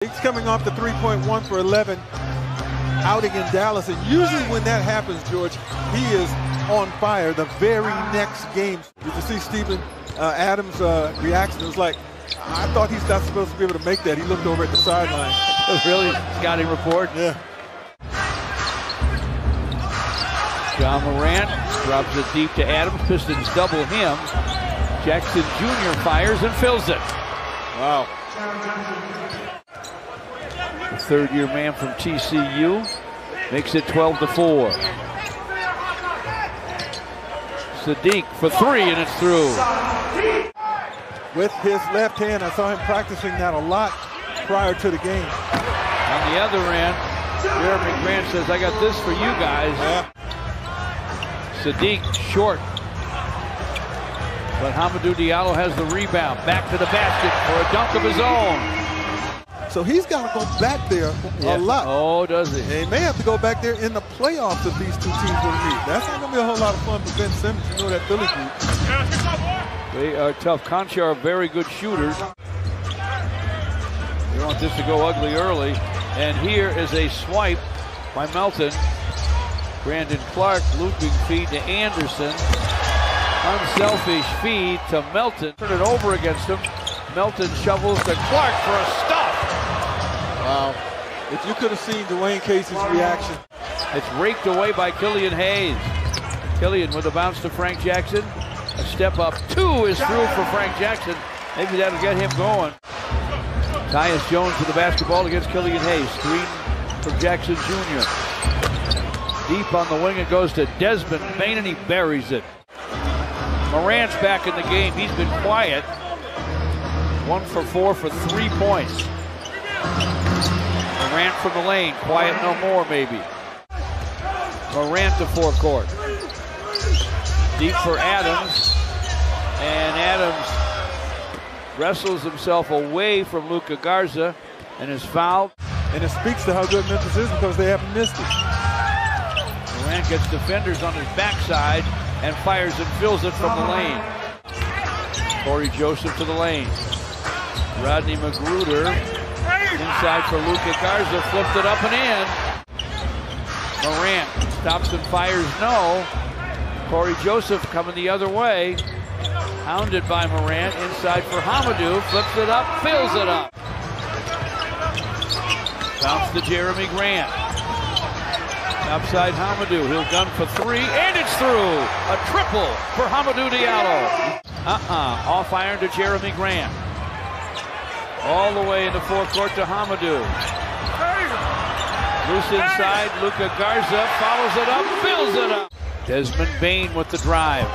He's coming off the 3.1 for 11 outing in Dallas, and usually when that happens, George, he is on fire the very next game. Did you see Steven Adams' reaction? It was like, I thought he's not supposed to be able to make that. He looked over at the sideline. Really? Scouting report? Yeah. John Morant drops it deep to Adams. Pistons double him. Jackson Jr. fires and fills it. Wow. The third-year man from TCU makes it 12-4. Sadiq for three, and it's through. With his left hand, I saw him practicing that a lot prior to the game. On the other end, Jeremy Grant says, I got this for you guys. Yeah. Sadiq short. But Hamidou Diallo has the rebound. Back to the basket for a dunk of his own. So he's got to go back there a lot. Oh, does he? And he may have to go back there in the playoffs if these two teams will meet. That's not going to be a whole lot of fun for Ben Simmons. You know that Philly group. They are tough. Concha are very good shooters. They want this to go ugly early. And here is a swipe by Melton. Brandon Clark looping feed to Anderson. Unselfish feed to Melton. Turn it over against him. Melton shovels to Clark for a stop. Wow. If you could have seen Dwayne Casey's reaction. It's raked away by Killian Hayes. Killian with a bounce to Frank Jackson. A step up. Two is through for Frank Jackson. Maybe that'll get him going. Tyus Jones with the basketball against Killian Hayes. Screen from Jackson Jr. Deep on the wing, it goes to Desmond Bane, and he buries it. Morant's back in the game. He's been quiet. 1 for 4 for 3 points. Morant from the lane. Quiet no more, maybe. Morant to forecourt. Deep for Adams. And Adams wrestles himself away from Luka Garza and is fouled. And it speaks to how good Memphis is because they haven't missed it. Morant gets defenders on his backside and fires and fills it from the lane. Corey Joseph to the lane. Rodney Magruder inside for Luka Garza, flipped it up and in. Morant stops and fires no. Corey Joseph coming the other way. Hounded by Morant, inside for Hamidou, flips it up, fills it up. Bounce to Jeremy Grant. Outside Hamidou, he'll gun for three, and it's through. A triple for Hamidou Diallo. Off iron to Jeremy Grant. All the way in the forecourt to Hamidou. Loose inside, Luka Garza follows it up, fills it up. Desmond Bane with the drive.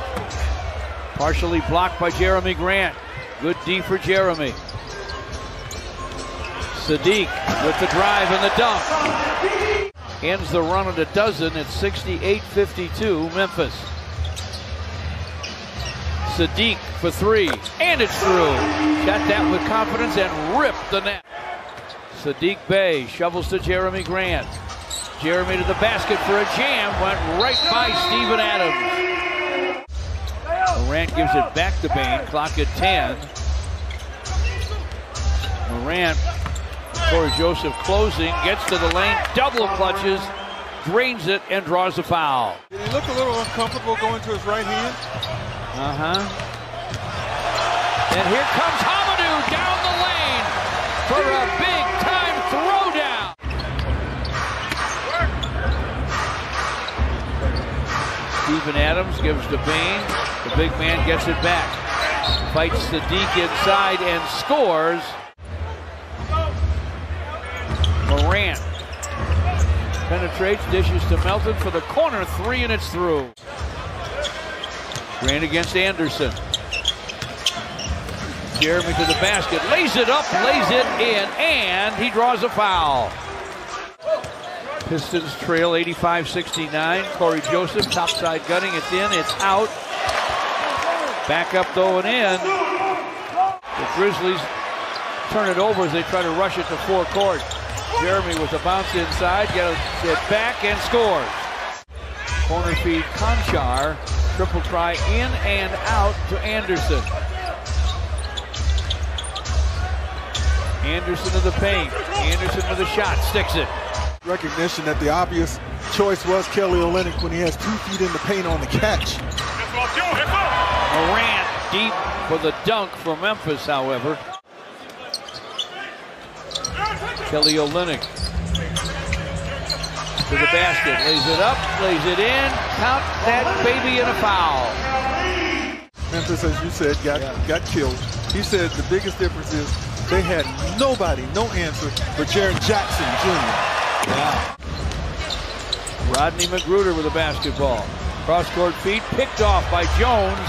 Partially blocked by Jeremy Grant. Good D for Jeremy. Sadiq with the drive and the dunk. Ends the run at a dozen at 68-52, Memphis. Sadiq for three, and it's through. Shot that with confidence and ripped the net. Sadiq Bey shovels to Jeremy Grant. Jeremy to the basket for a jam, went right by Steven Adams. Morant gives it back to Bane, clock at 10. Morant, Corey Joseph closing, gets to the lane, double clutches, drains it, and draws a foul. Did he look a little uncomfortable going to his right hand? And here comes Hamidou down the lane for a big-time throwdown. Steven Adams gives to Bane. The big man gets it back. Fights Sadiq inside and scores. Morant penetrates, dishes to Melton for the corner three, and it's through. Grant against Anderson. Jeremy to the basket, lays it up, lays it in, and he draws a foul. Pistons trail 85-69. Corey Joseph, topside gunning, it's in, it's out. Back up though and in. The Grizzlies turn it over as they try to rush it to forecourt. Jeremy with the bounce inside, gets it back and scores. Corner feed Conchar. Triple try in and out to Anderson. Anderson to the paint. Anderson with a shot, sticks it. Recognition that the obvious choice was Kelly Olynyk when he has 2 feet in the paint on the catch. Morant deep for the dunk for Memphis, however. Kelly Olynyk to the basket, lays it up, lays it in, count that baby in a foul. Memphis, as you said, got killed. He said the biggest difference is they had nobody, no answer for Jaren Jackson Jr. Yeah. Rodney McGruder with a basketball. Cross-court feed, picked off by Jones.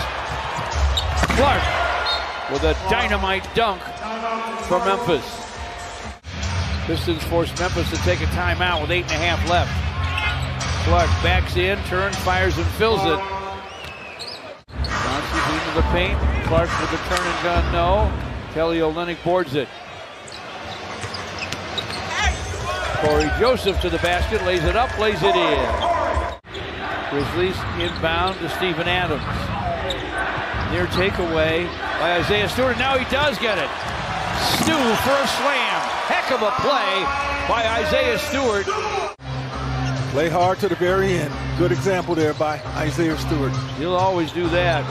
Clark with a dynamite dunk for Memphis. Pistons force Memphis to take a timeout with 8.5 left. Clark backs in, turns, fires, and fills it. Johnson's into the paint. Clark with the turn and gun, no. Kelly Olynyk boards it. Corey Joseph to the basket, lays it up, lays it in. Grizzlies inbound to Steven Adams. Near takeaway by Isaiah Stewart. Now he does get it. Stu for a slam. Heck of a play by Isaiah Stewart. Play hard to the very end. Good example there by Isaiah Stewart. He'll always do that.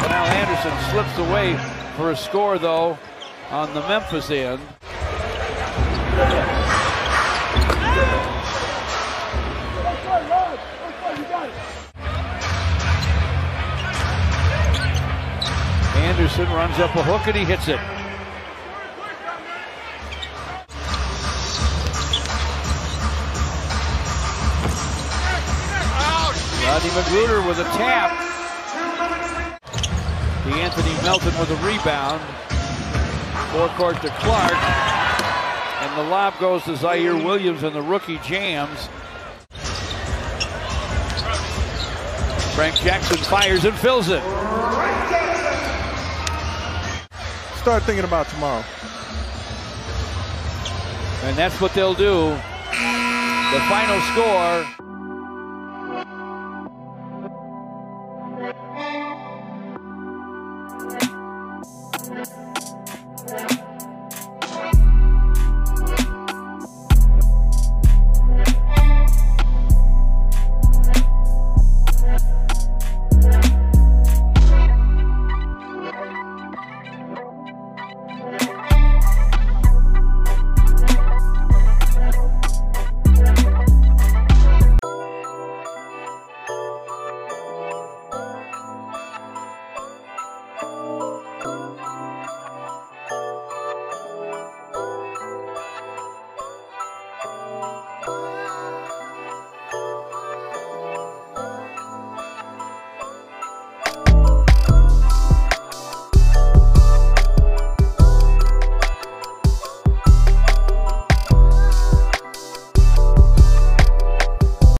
Now Anderson slips away for a score, though, on the Memphis end. Anderson runs up a hook and he hits it. Rodney McGruder with a tap. Anthony Melton with a rebound. Forecourt to Clark. And the lob goes to Zaire Williams and the rookie jams. Frank Jackson fires and fills it. Start thinking about tomorrow. And that's what they'll do. The final score.